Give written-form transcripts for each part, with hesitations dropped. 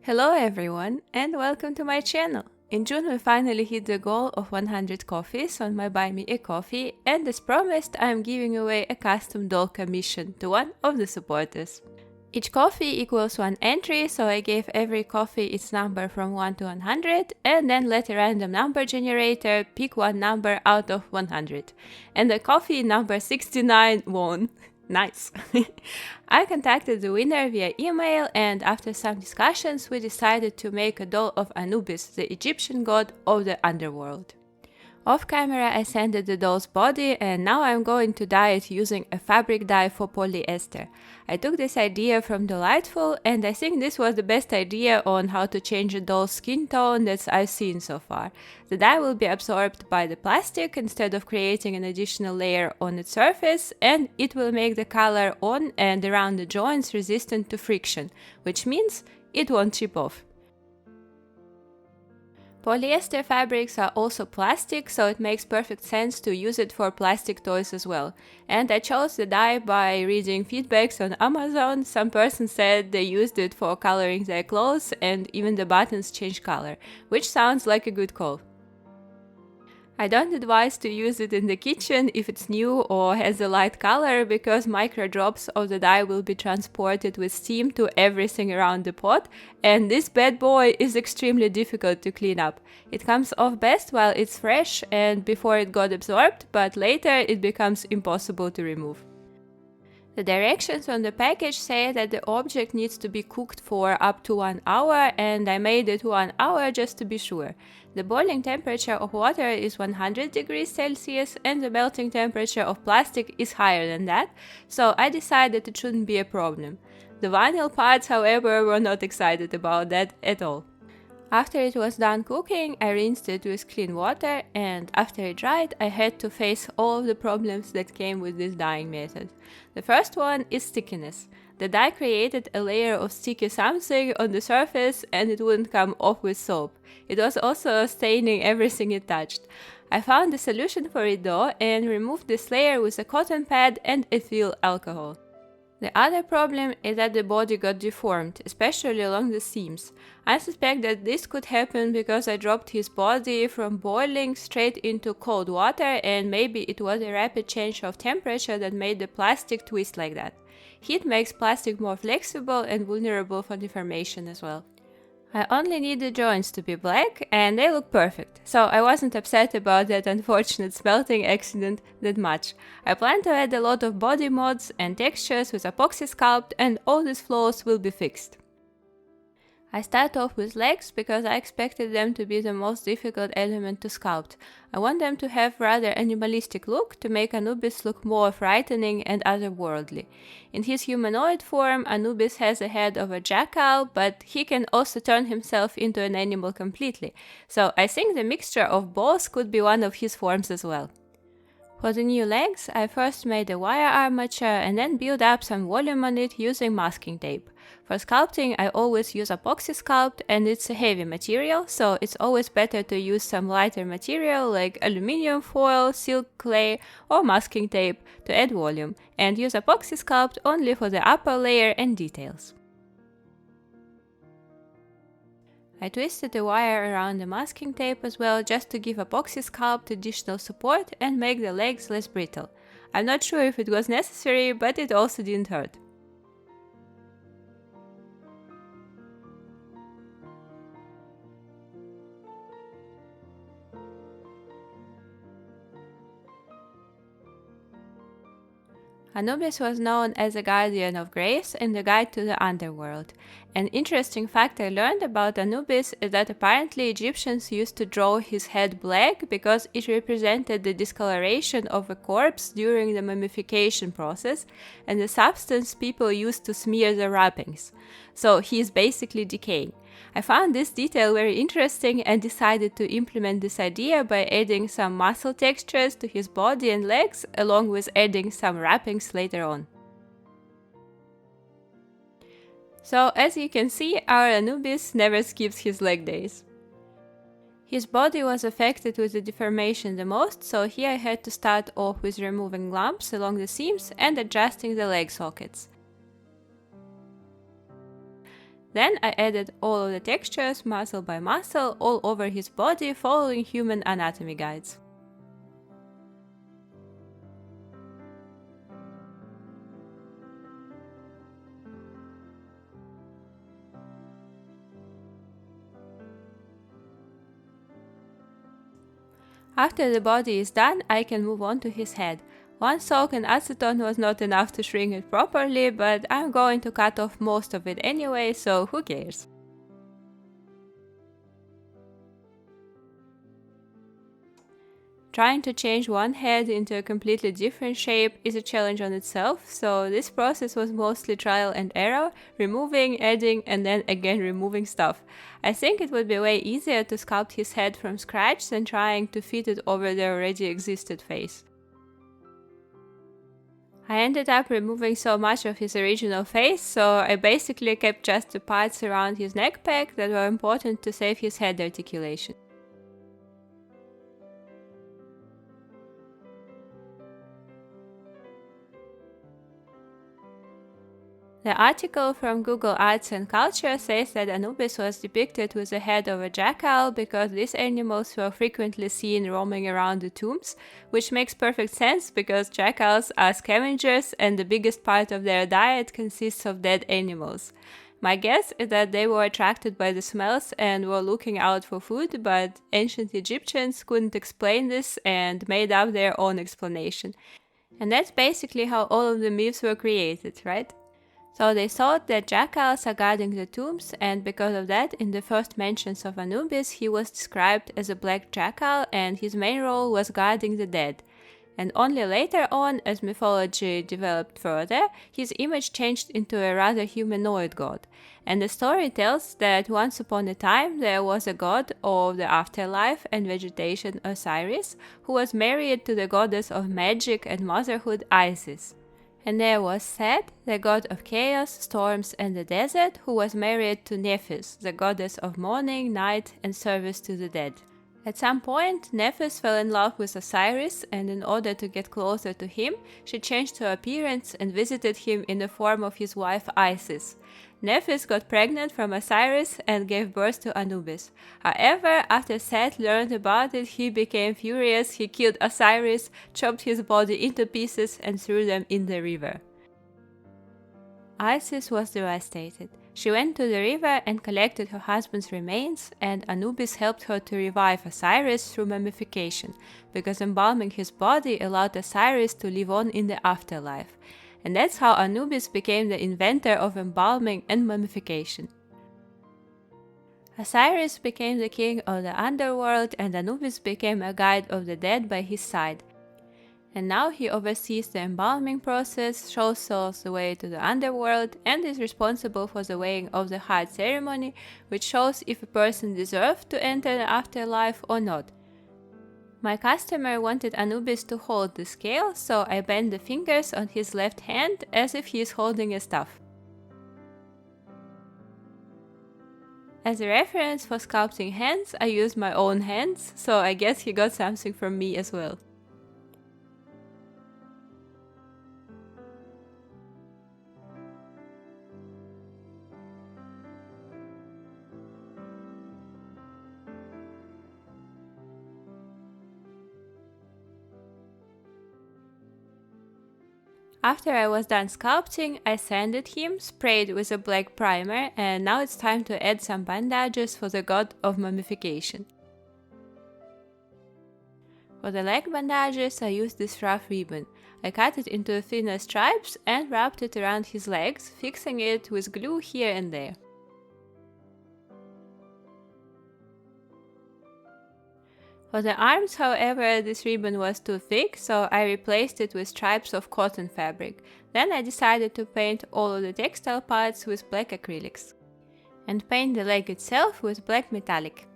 Hello everyone and welcome to my channel. In June we finally hit the goal of 100 coffees on my Buy Me a Coffee, and as promised I am giving away a custom doll commission to one of the supporters. Each coffee equals one entry, so I gave every coffee its number from 1 to 100 and then let a random number generator pick one number out of 100. And the coffee number 69 won. Nice! I contacted the winner via email, and after some discussions we decided to make a doll of Anubis, the Egyptian god of the underworld. Off camera I sanded the doll's body, and now I'm going to dye it using a fabric dye for polyester. I took this idea from Delightful, and I think this was the best idea on how to change a doll's skin tone that I've seen so far. The dye will be absorbed by the plastic instead of creating an additional layer on its surface, and it will make the color on and around the joints resistant to friction, which means it won't chip off. Polyester fabrics are also plastic, so it makes perfect sense to use it for plastic toys as well. And I chose the dye by reading feedbacks on Amazon. Some person said they used it for coloring their clothes and even the buttons change color, which sounds like a good call. I don't advise to use it in the kitchen if it's new or has a light color, because micro drops of the dye will be transported with steam to everything around the pot, and this bad boy is extremely difficult to clean up. It comes off best while it's fresh and before it got absorbed, but later it becomes impossible to remove. The directions on the package say that the object needs to be cooked for up to 1 hour, and I made it 1 hour just to be sure. The boiling temperature of water is 100 degrees Celsius and the melting temperature of plastic is higher than that, so I decided it shouldn't be a problem. The vinyl parts, however, were not excited about that at all. After it was done cooking, I rinsed it with clean water, and after it dried, I had to face all of the problems that came with this dyeing method. The first one is stickiness. The dye created a layer of sticky something on the surface and it wouldn't come off with soap. It was also staining everything it touched. I found a solution for it though and removed this layer with a cotton pad and ethyl alcohol. The other problem is that the body got deformed, especially along the seams. I suspect that this could happen because I dropped his body from boiling straight into cold water, and maybe it was a rapid change of temperature that made the plastic twist like that. Heat makes plastic more flexible and vulnerable for deformation as well. I only need the joints to be black and they look perfect, so I wasn't upset about that unfortunate smelting accident that much. I plan to add a lot of body mods and textures with epoxy sculpt, and all these flaws will be fixed. I start off with legs because I expected them to be the most difficult element to sculpt. I want them to have rather animalistic look to make Anubis look more frightening and otherworldly. In his humanoid form, Anubis has a head of a jackal, but he can also turn himself into an animal completely, so I think the mixture of both could be one of his forms as well. For the new legs, I first made a wire armature and then built up some volume on it using masking tape. For sculpting, I always use epoxy sculpt, and it's a heavy material, so it's always better to use some lighter material like aluminium foil, silk clay or masking tape to add volume, and use epoxy sculpt only for the upper layer and details. I twisted the wire around the masking tape as well, just to give epoxy sculpt additional support and make the legs less brittle. I'm not sure if it was necessary, but it also didn't hurt. Anubis was known as a guardian of graves and a guide to the underworld. An interesting fact I learned about Anubis is that apparently Egyptians used to draw his head black because it represented the discoloration of a corpse during the mummification process and the substance people used to smear the wrappings. So he is basically decaying. I found this detail very interesting and decided to implement this idea by adding some muscle textures to his body and legs, along with adding some wrappings later on. So as you can see, our Anubis never skips his leg days. His body was affected with the deformation the most, so here I had to start off with removing lumps along the seams and adjusting the leg sockets. Then I added all of the textures, muscle by muscle, all over his body, following human anatomy guides. After the body is done, I can move on to his head. One soak in acetone was not enough to shrink it properly, but I'm going to cut off most of it anyway, so who cares? Trying to change one head into a completely different shape is a challenge on itself, so this process was mostly trial and error, removing, adding, and then again removing stuff. I think it would be way easier to sculpt his head from scratch than trying to fit it over the already existed face. I ended up removing so much of his original face, so I basically kept just the parts around his neck pack that were important to save his head articulation. The article from Google Arts and Culture says that Anubis was depicted with the head of a jackal because these animals were frequently seen roaming around the tombs, which makes perfect sense because jackals are scavengers and the biggest part of their diet consists of dead animals. My guess is that they were attracted by the smells and were looking out for food, but ancient Egyptians couldn't explain this and made up their own explanation. And that's basically how all of the myths were created, right? So they thought that jackals are guarding the tombs, and because of that, in the first mentions of Anubis, he was described as a black jackal and his main role was guarding the dead. And only later on, as mythology developed further, his image changed into a rather humanoid god. And the story tells that once upon a time there was a god of the afterlife and vegetation, Osiris, who was married to the goddess of magic and motherhood, Isis. And there was Set, the god of chaos, storms, and the desert, who was married to Nephis, the goddess of morning, night, and service to the dead. At some point, Nephis fell in love with Osiris, and in order to get closer to him, she changed her appearance and visited him in the form of his wife Isis. Nephis got pregnant from Osiris and gave birth to Anubis. However, after Set learned about it, he became furious, he killed Osiris, chopped his body into pieces and threw them in the river. Isis was devastated. She went to the river and collected her husband's remains, and Anubis helped her to revive Osiris through mummification, because embalming his body allowed Osiris to live on in the afterlife. And that's how Anubis became the inventor of embalming and mummification. Osiris became the king of the underworld, and Anubis became a guide of the dead by his side. And now he oversees the embalming process, shows souls the way to the underworld, and is responsible for the weighing of the heart ceremony, which shows if a person deserved to enter the afterlife or not. My customer wanted Anubis to hold the scale, so I bent the fingers on his left hand as if he is holding a staff. As a reference for sculpting hands, I used my own hands, so I guess he got something from me as well. After I was done sculpting, I sanded him, sprayed with a black primer, and now it's time to add some bandages for the god of mummification. For the leg bandages, I used this rough ribbon. I cut it into thinner stripes and wrapped it around his legs, fixing it with glue here and there. For the arms, however, this ribbon was too thick, so I replaced it with stripes of cotton fabric. Then I decided to paint all of the textile parts with black acrylics. And paint the leg itself with black metallic.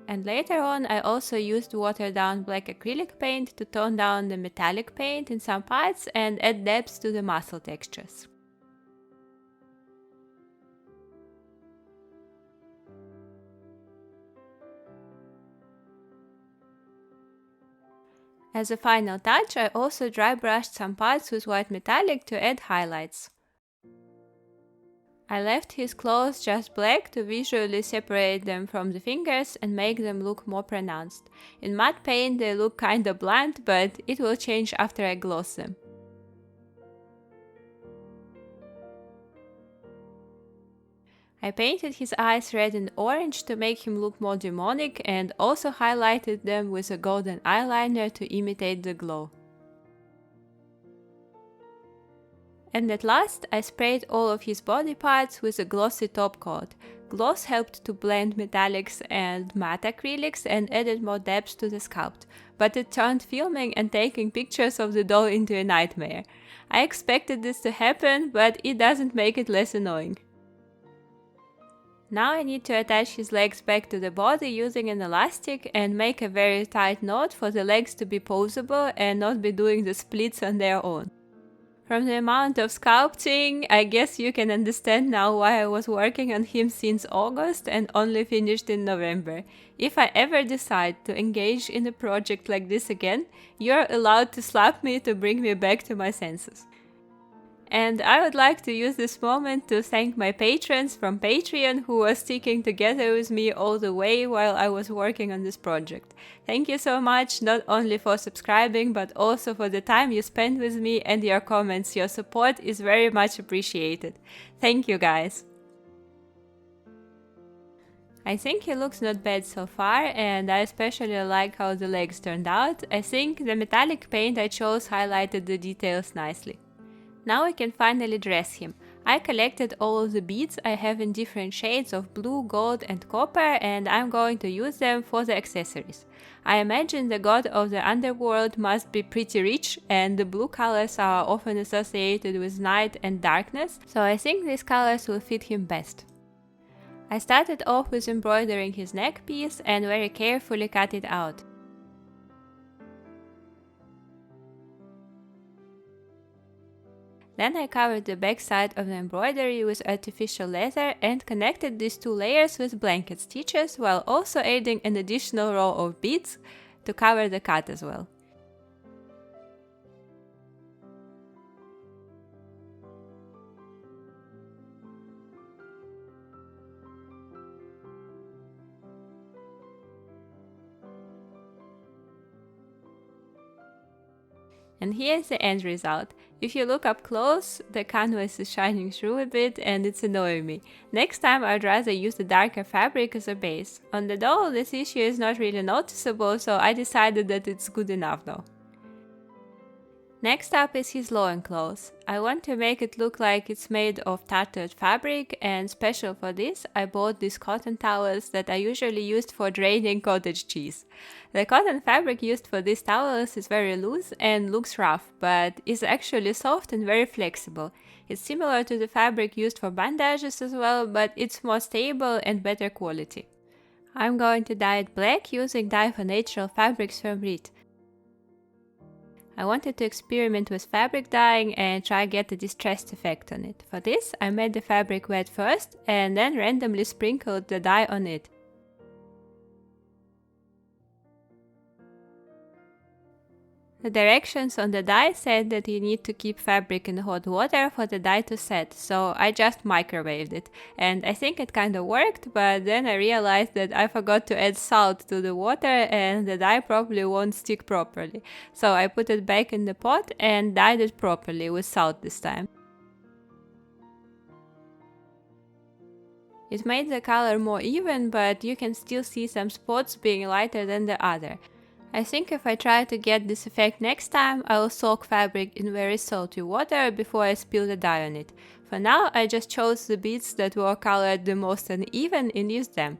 And later on, I also used watered down black acrylic paint to tone down the metallic paint in some parts and add depth to the muscle textures. As a final touch, I also dry brushed some parts with white metallic to add highlights. I left his clothes just black to visually separate them from the fingers and make them look more pronounced. In matte paint they look kinda blunt, but it will change after I gloss them. I painted his eyes red and orange to make him look more demonic and also highlighted them with a golden eyeliner to imitate the glow. And at last, I sprayed all of his body parts with a glossy top coat. Gloss helped to blend metallics and matte acrylics and added more depth to the sculpt, but it turned filming and taking pictures of the doll into a nightmare. I expected this to happen, but it doesn't make it less annoying. Now I need to attach his legs back to the body using an elastic and make a very tight knot for the legs to be posable and not be doing the splits on their own. From the amount of sculpting, I guess you can understand now why I was working on him since August and only finished in November. If I ever decide to engage in a project like this again, you're allowed to slap me to bring me back to my senses. And I would like to use this moment to thank my patrons from Patreon who were sticking together with me all the way while I was working on this project. Thank you so much, not only for subscribing, but also for the time you spent with me and your comments. Your support is very much appreciated. Thank you guys! I think he looks not bad so far, and I especially like how the legs turned out. I think the metallic paint I chose highlighted the details nicely. Now I can finally dress him. I collected all of the beads I have in different shades of blue, gold and copper, and I'm going to use them for the accessories. I imagine the god of the underworld must be pretty rich, and the blue colors are often associated with night and darkness, so I think these colors will fit him best. I started off with embroidering his neck piece and very carefully cut it out. Then I covered the back side of the embroidery with artificial leather and connected these two layers with blanket stitches while also adding an additional row of beads to cover the cut as well. And here's the end result. If you look up close, the canvas is shining through a bit and it's annoying me. Next time I'd rather use a darker fabric as a base. On the doll this issue is not really noticeable, so I decided that it's good enough though. Next up is his loincloth. I want to make it look like it's made of tattered fabric, and special for this I bought these cotton towels that I usually used for draining cottage cheese. The cotton fabric used for these towels is very loose and looks rough, but is actually soft and very flexible. It's similar to the fabric used for bandages as well, but it's more stable and better quality. I'm going to dye it black using dye for natural fabrics from Repaint. I wanted to experiment with fabric dyeing and try get a distressed effect on it. For this, I made the fabric wet first and then randomly sprinkled the dye on it. The directions on the dye said that you need to keep fabric in hot water for the dye to set, so I just microwaved it. And I think it kinda worked, but then I realized that I forgot to add salt to the water and the dye probably won't stick properly. So I put it back in the pot and dyed it properly with salt this time. It made the color more even, but you can still see some spots being lighter than the other. I think if I try to get this effect next time, I will soak fabric in very salty water before I spill the dye on it. For now, I just chose the beads that were colored the most uneven and used them.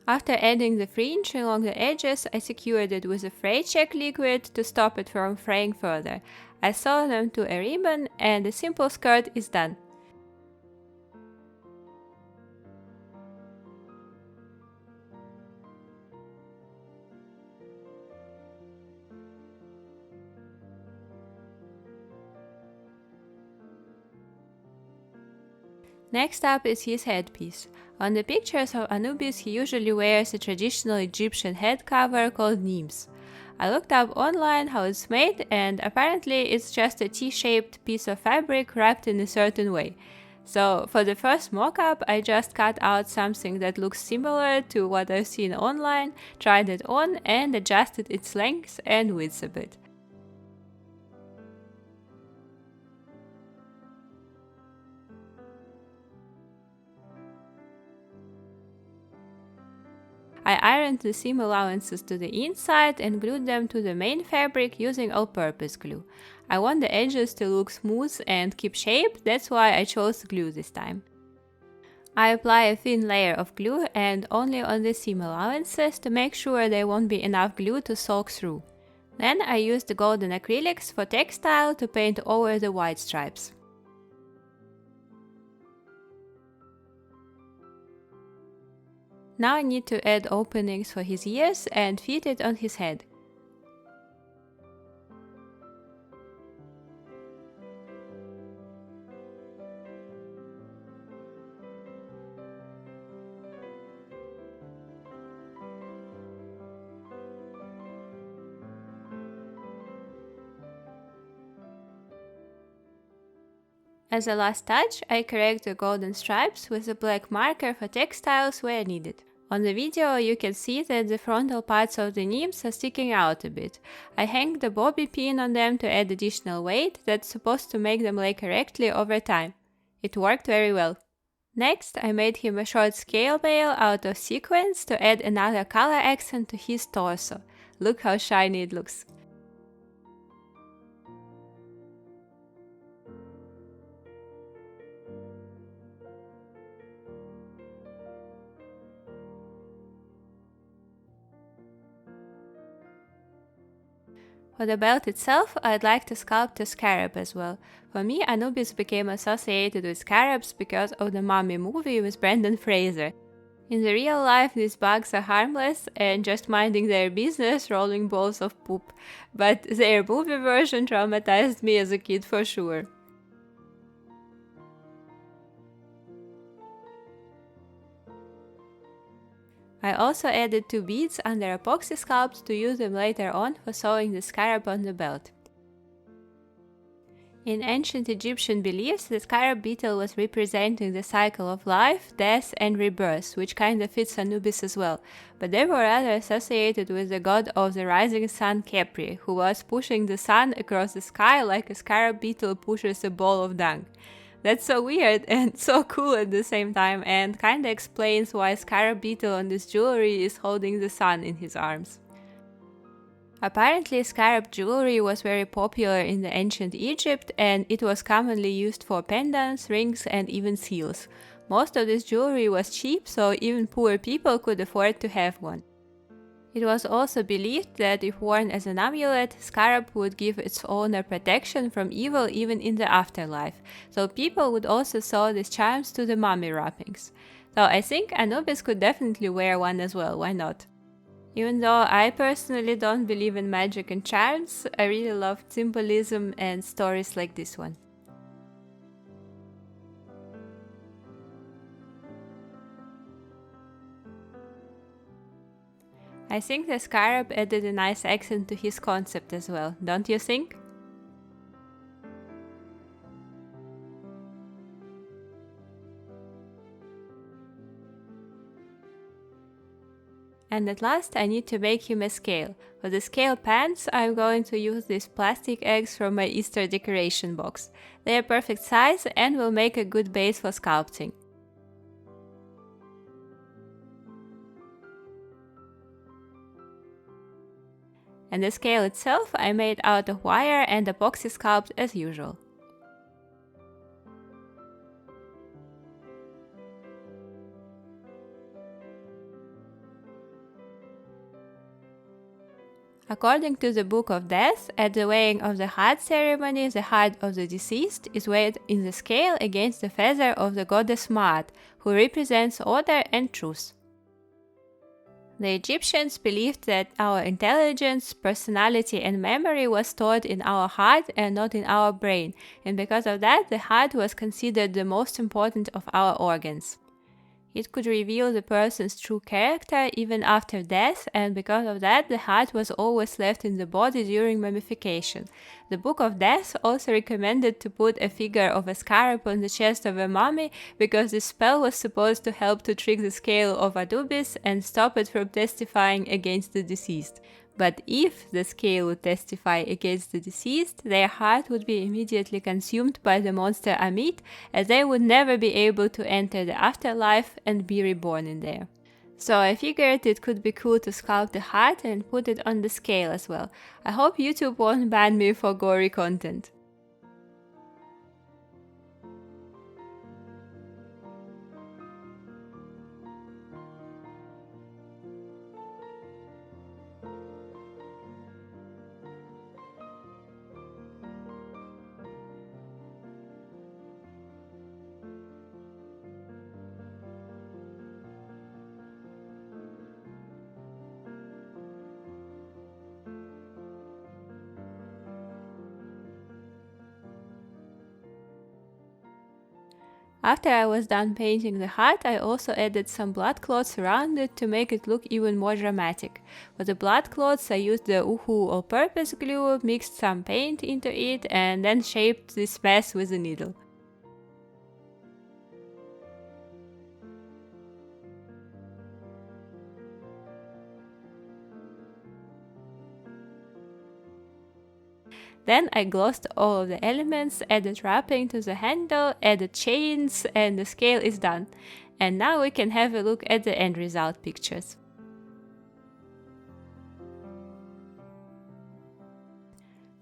After adding the fringe along the edges, I secured it with a fray check liquid to stop it from fraying further. I sewed them to a ribbon and the simple skirt is done. Next up is his headpiece. On the pictures of Anubis, he usually wears a traditional Egyptian head cover called Anubis. I looked up online how it's made, and apparently it's just a T-shaped piece of fabric wrapped in a certain way. So for the first mock-up, I just cut out something that looks similar to what I've seen online, tried it on, and adjusted its length and width a bit. I ironed the seam allowances to the inside and glued them to the main fabric using all-purpose glue. I want the edges to look smooth and keep shape, that's why I chose glue this time. I apply a thin layer of glue and only on the seam allowances to make sure there won't be enough glue to soak through. Then I use the golden acrylics for textile to paint over the white stripes. Now I need to add openings for his ears and fit it on his head. As a last touch, I correct the golden stripes with a black marker for textiles where needed. On the video you can see that the frontal parts of the nibs are sticking out a bit. I hanged the bobby pin on them to add additional weight that's supposed to make them lay correctly over time. It worked very well. Next, I made him a short scale mail out of sequins to add another color accent to his torso. Look how shiny it looks. For the belt itself, I'd like to sculpt a scarab as well. For me, Anubis became associated with scarabs because of the Mummy movie with Brendan Fraser. In the real life, these bugs are harmless and just minding their business, rolling balls of poop. But their movie version traumatized me as a kid for sure. I also added 2 beads under epoxy sculpt to use them later on for sewing the scarab on the belt. In ancient Egyptian beliefs, the scarab beetle was representing the cycle of life, death and rebirth, which kinda fits Anubis as well, but they were rather associated with the god of the rising sun Khepri, who was pushing the sun across the sky like a scarab beetle pushes a ball of dung. That's so weird and so cool at the same time, and kinda explains why scarab beetle on this jewelry is holding the sun in his arms. Apparently, scarab jewelry was very popular in the ancient Egypt, and it was commonly used for pendants, rings and even seals. Most of this jewelry was cheap, so even poor people could afford to have one. It was also believed that if worn as an amulet, scarab would give its owner protection from evil even in the afterlife, so people would also sew these charms to the mummy wrappings. So I think Anubis could definitely wear one as well, why not? Even though I personally don't believe in magic and charms, I really love symbolism and stories like this one. I think the scarab added a nice accent to his concept as well, don't you think? And at last I need to make him a scale. For the scale pants, I'm going to use these plastic eggs from my Easter decoration box. They are perfect size and will make a good base for sculpting. And the scale itself I made out of wire and epoxy sculpt as usual. According to the Book of Death, at the weighing of the heart ceremony, the heart of the deceased is weighed in the scale against the feather of the goddess Maat, who represents order and truth. The Egyptians believed that our intelligence, personality and memory was stored in our heart and not in our brain, and because of that the heart was considered the most important of our organs. It could reveal the person's true character even after death, and because of that, the heart was always left in the body during mummification. The Book of Death also recommended to put a figure of a scarab on the chest of a mummy because this spell was supposed to help to trick the scale of Anubis and stop it from testifying against the deceased. But if the scale would testify against the deceased, their heart would be immediately consumed by the monster Amit, as they would never be able to enter the afterlife and be reborn in there. So I figured it could be cool to sculpt the heart and put it on the scale as well. I hope YouTube won't ban me for gory content. After I was done painting the heart, I also added some blood clots around it to make it look even more dramatic. For the blood clots, I used the Uhu all-purpose glue, mixed some paint into it, and then shaped this mess with a needle. Then I glossed all of the elements, added wrapping to the handle, added chains, and the scale is done. And now we can have a look at the end result pictures.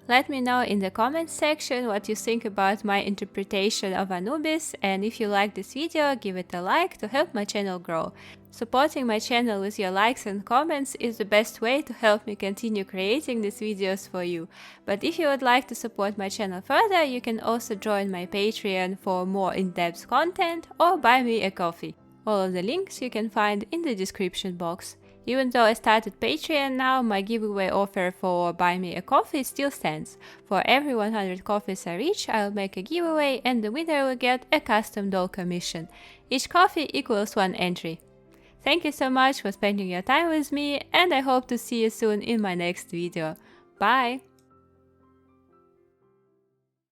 Let me know in the comments section what you think about my interpretation of Anubis, and if you like this video, give it a like to help my channel grow. Supporting my channel with your likes and comments is the best way to help me continue creating these videos for you. But if you would like to support my channel further, you can also join my Patreon for more in-depth content or buy me a coffee. All of the links you can find in the description box. Even though I started Patreon now, my giveaway offer for Buy Me a Coffee still stands. For every 100 coffees I reach, I'll make a giveaway and the winner will get a custom doll commission. Each coffee equals 1 entry. Thank you so much for spending your time with me, and I hope to see you soon in my next video. Bye!